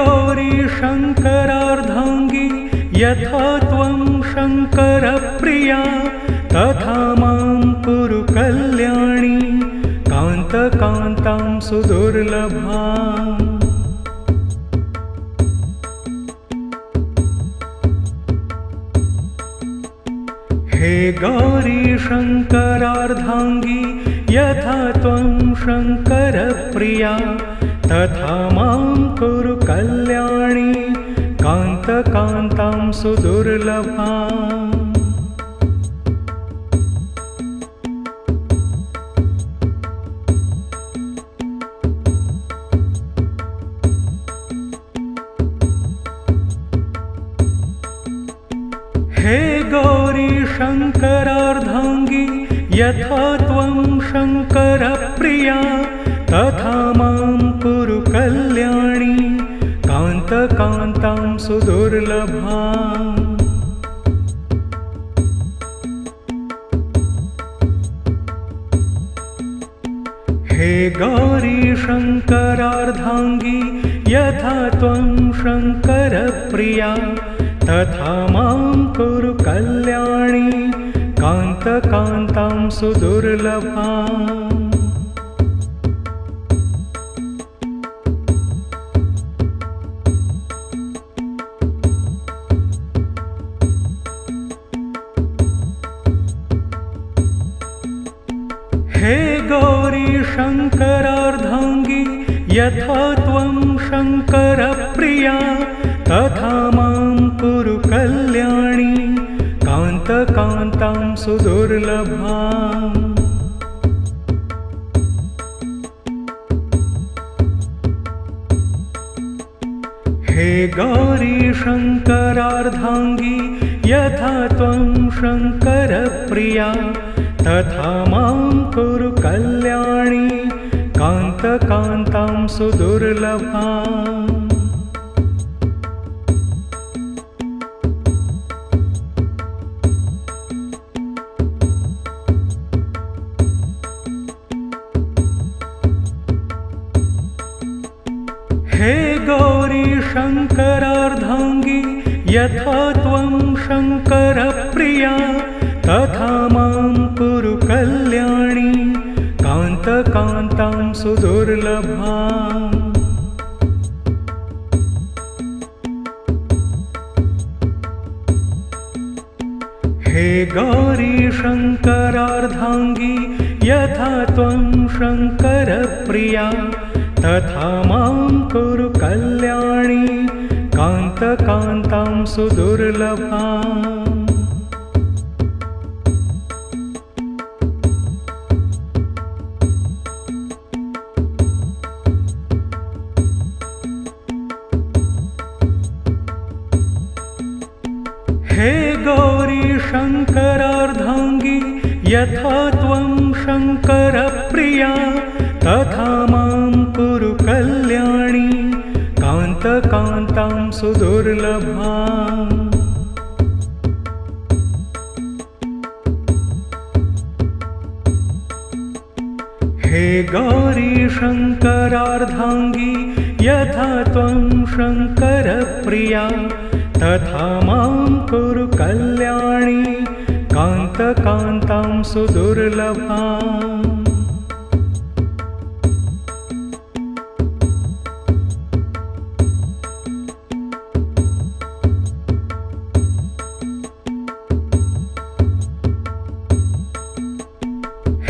गौरी शङ्करार्धाङ्गी यथा त्वं शङ्करप्रिया तथा मां कुरु कल्याणी कान्तकान्तां सुदुर्लभाम्। हे गौरी शङ्करार्धाङ्गी यथा त्वं शङ्करप्रिया तथा मां कुरु कल्याणी कान्तकान्तां सुदुर्लभाम्। हे गौरी शङ्करार्धाङ्गी यथा त्वं शङ्करप्रिया तथा मां कुरु कल्याणी कान्तकान्तां सुदुर्लभाम्। हे गौरी शङ्करार्धाङ्गी यथा त्वं शङ्करप्रिया तथा मां कुरु कल्याणी कान्तकान्तां सुदुर्लभाम्। हे गौरी शङ्करार्धाङ्गी यथा त्वं शङ्करप्रिया तथा मां कुरु कल्याणी कान्तकान्तां सुदुर्लभाम्। हे गौरी शङ्करार्धाङ्गी यथा त्वं शङ्करप्रिया तथा मां कुरु कल्याणी कान्तकान्तां सुदुर्लभाम्। हे गौरी शङ्करार्धाङ्गी यथा त्वं शङ्करप्रिया तथा मां कुरु कल्याणी कान्तकान्तां सुदुर्लभाम्। हे गौरी शङ्करार्धाङ्गी यथा त्वं शङ्करप्रिया तथा मां कुरु कल्याणी कान्तकान्तां सुदुर्लभाम्। हे गौरी शङ्करार्धाङ्गी यथा त्वं शङ्करप्रिया तथा मां कुरु कल्याणी कान्तकान्तां सुदुर्लभाम्। हे गौरी शङ्करार्धाङ्गी यथा त्वं शङ्करप्रिया तथा मां कुरु कल्याणी कान्तकान्तां सुदुर्लभाम्।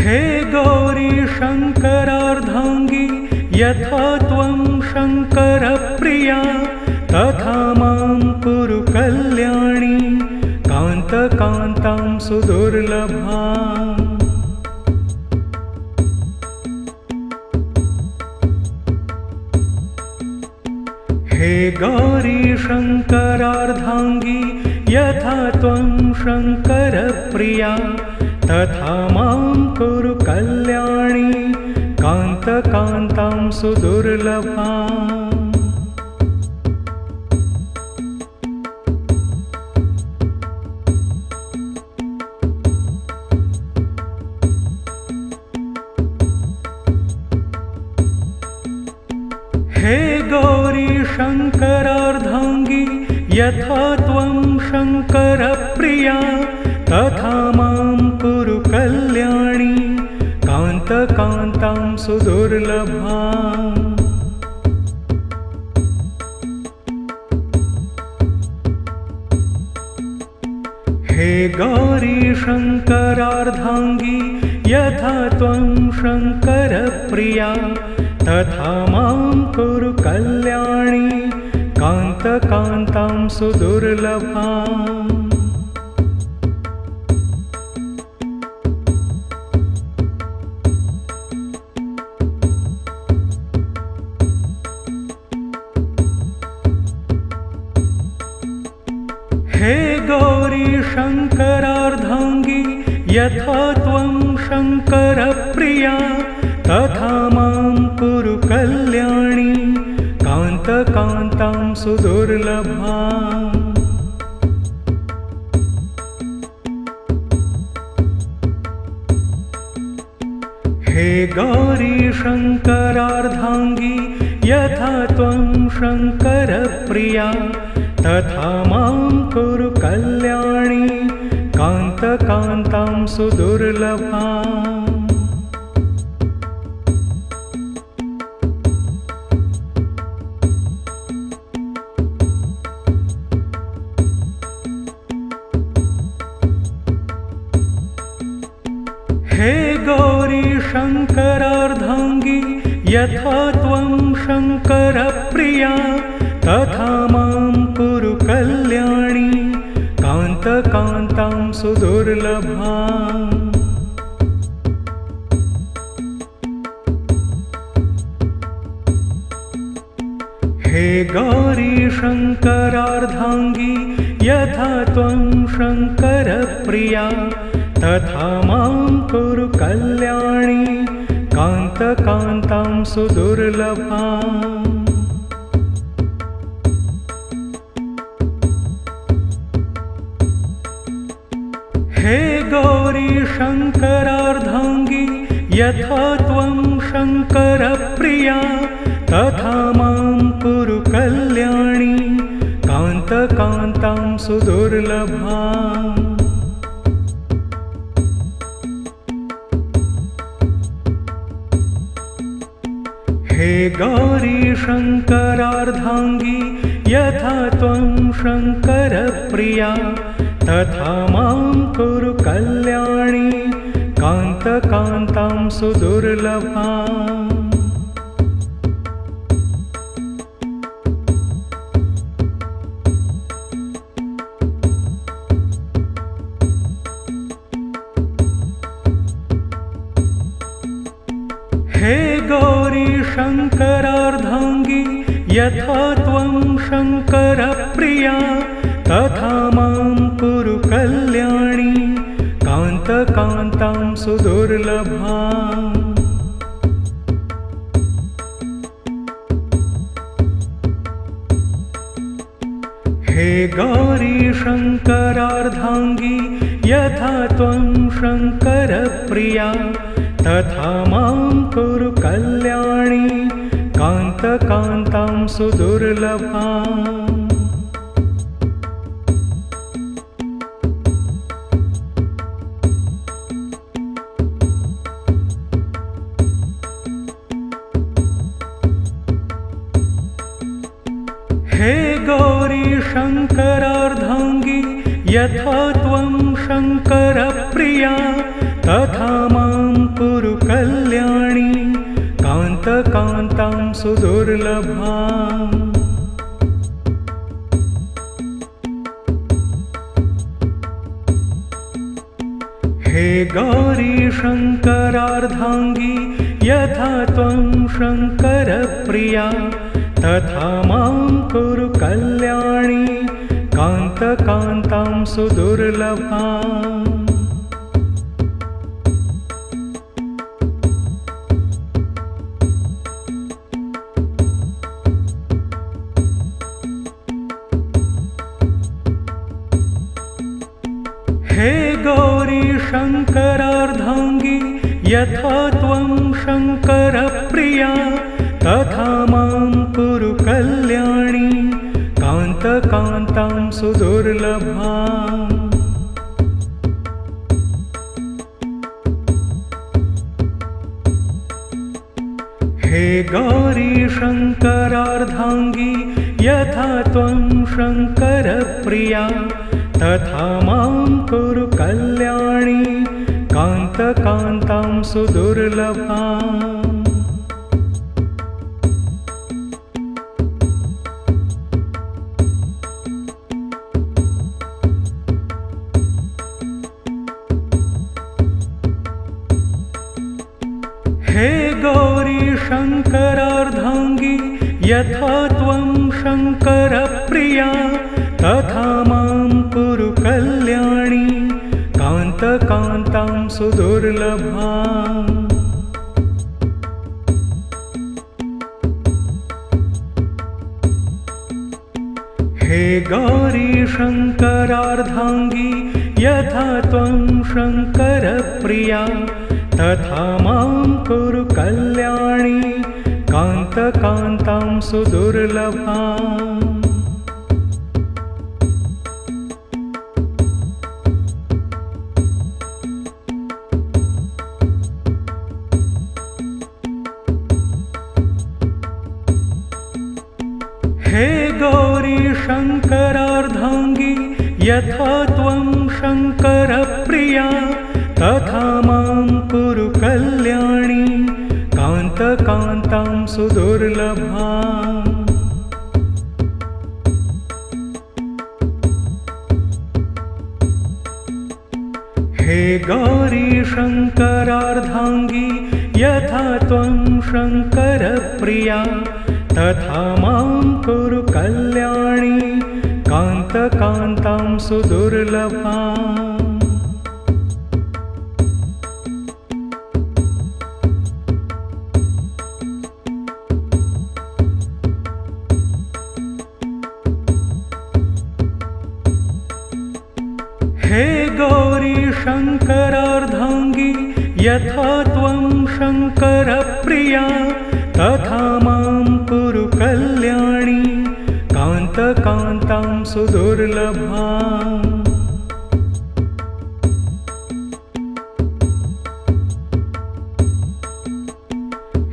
हे गौरी शङ्करार्धाङ्गी यथा त्वं शङ्करप्रिया तथा मां कुरु कल्याणी कान्तकान्तां सुदुर्लभाम्। हे गौरी शङ्करार्धाङ्गी यथा त्वं शङ्करप्रिया तथा मां कुरु कल्याणी कान्तकान्तां सुदुर्लभाम्। हे गौरी शङ्करार्धाङ्गी यथा त्वं शङ्करप्रिया तथा मां कुरु कल्याणी कान्तकान्तां सुदुर्लभाम्। हे गौरी शङ्करार्धाङ्गी यथा त्वं शङ्करप्रिया तथा मां कुरु कल्याणी कान्तकान्तां सुदुर्लभाम्। हे गौरी शङ्करार्धाङ्गी यथा त्वं शङ्करप्रिया तथा मां कुरु कल्याणी कान्तकान्तां सुदुर्लभाम्। हे गौरी शङ्करार्धाङ्गी यथा त्वं शङ्करप्रिया तथा मां कुरु कल्याणी कान्तकान्तां सुदुर्लभाम्। हे गौरी शङ्करार्धाङ्गी यथा त्वं शङ्करप्रिया तथा मां कुरु कल्याणी कान्तकान्तां सुदुर्लभाम्। हे गौरी शङ्करार्धाङ्गी यथा त्वं शङ्करप्रिया तथा मां कुरु कल्याणी कान्तकान्तां सुदुर्लभाम्। हे गौरी शङ्करार्धाङ्गी यथा त्वं शङ्करप्रिया तथा मां कुरु कल्याणी कान्तकान्तां सुदुर्लभाम्। हे गौरी शङ्करार्धाङ्गी यथा त्वं शङ्करप्रिया तथा मां कुरु कल्याणी कान्तकान्तां सुदुर्लभाम्। हे गौरी शङ्करार्धाङ्गी यथा त्वं शङ्करप्रिया तथा मां कुरु कल्याणी कान्तकान्तां सुदुर्लभाम्। हे गौरी शङ्करार्धाङ्गी यथा त्वं शङ्करप्रिया तथा मां कुरु कल्याणी कान्तकान्तां सुदुर्लभाम्। हे गौरी शङ्करार्धाङ्गी यथा त्वं शङ्करप्रिया तथा मां कुरु कल्याणी कान्तकान्तां सुदुर्लभाम्। हे गौरी शङ्करार्धाङ्गी यथा त्वं शङ्करप्रिया तथा मां कुरु कल्याणी कान्तकान्तां सुदुर्लभाम्। हे गौरी शङ्करार्धाङ्गी यथा त्वं शङ्करप्रिया तथा मां कुरु कल्याणी कान्तकान्तां सुदुर्लभाम्। हे गौरी शङ्करार्धाङ्गी यथा त्वं शङ्करप्रिया तथा मां कुरु कल्याणी कान्तकान्तां सुदुर्लभाम्। हे गौरी शङ्करार्धाङ्गी यथा त्वं शङ्करप्रिया तथा मां कुरु कल्याणी कान्तकान्तां सुदुर्लभाम्। हे गौरी शङ्करार्धाङ्गी यथा त्वं शङ्करप्रिया तथा मां कुरु कल्याणी कान्तकान्तां सुदुर्लभाम्। हे गौरी शङ्करार्धाङ्गी यथा त्वं शङ्करप्रिया तथा मां कुरु कल्याणी कान्तकान्तां सुदुर्लभाम्। हे गौरी शङ्करार्धाङ्गी यथा त्वं शङ्करप्रिया तथा मां कुरु कल्याणी कान्तकान्तां सुदुर्लभाम्। हे गौरी शङ्करार्धाङ्गी यथा त्वं शङ्करप्रिया तथा मां कुरु कल्याणी कान्तकान्तां सुदुर्लभाम्।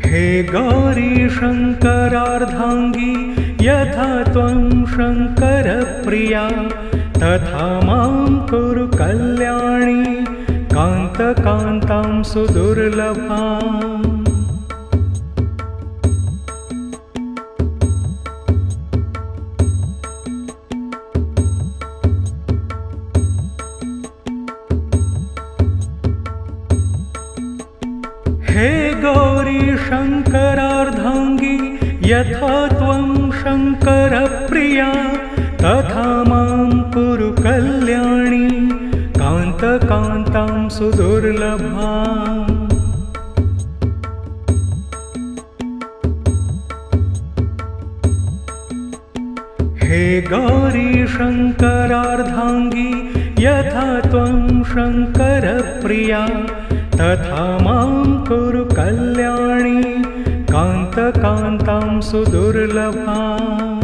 हे गौरी शङ्करार्धाङ्गी यथा त्वं शङ्करप्रिया तथा मां कुरु कल्याणी कान्तकान्तां सुदुर्लभाम्। हे गौरी शङ्करार्धाङ्गी यथा त्वं शङ्करप्रिया तथा मां कुरु कल्याणी कान्तकान्तां सुदुर्लभाम्। हे गौरी शङ्करार्धाङ्गी यथा त्वं शङ्करप्रिया तथा मां कुरु कल्याणी कान्तकान्तां सुदुर्लभाम्।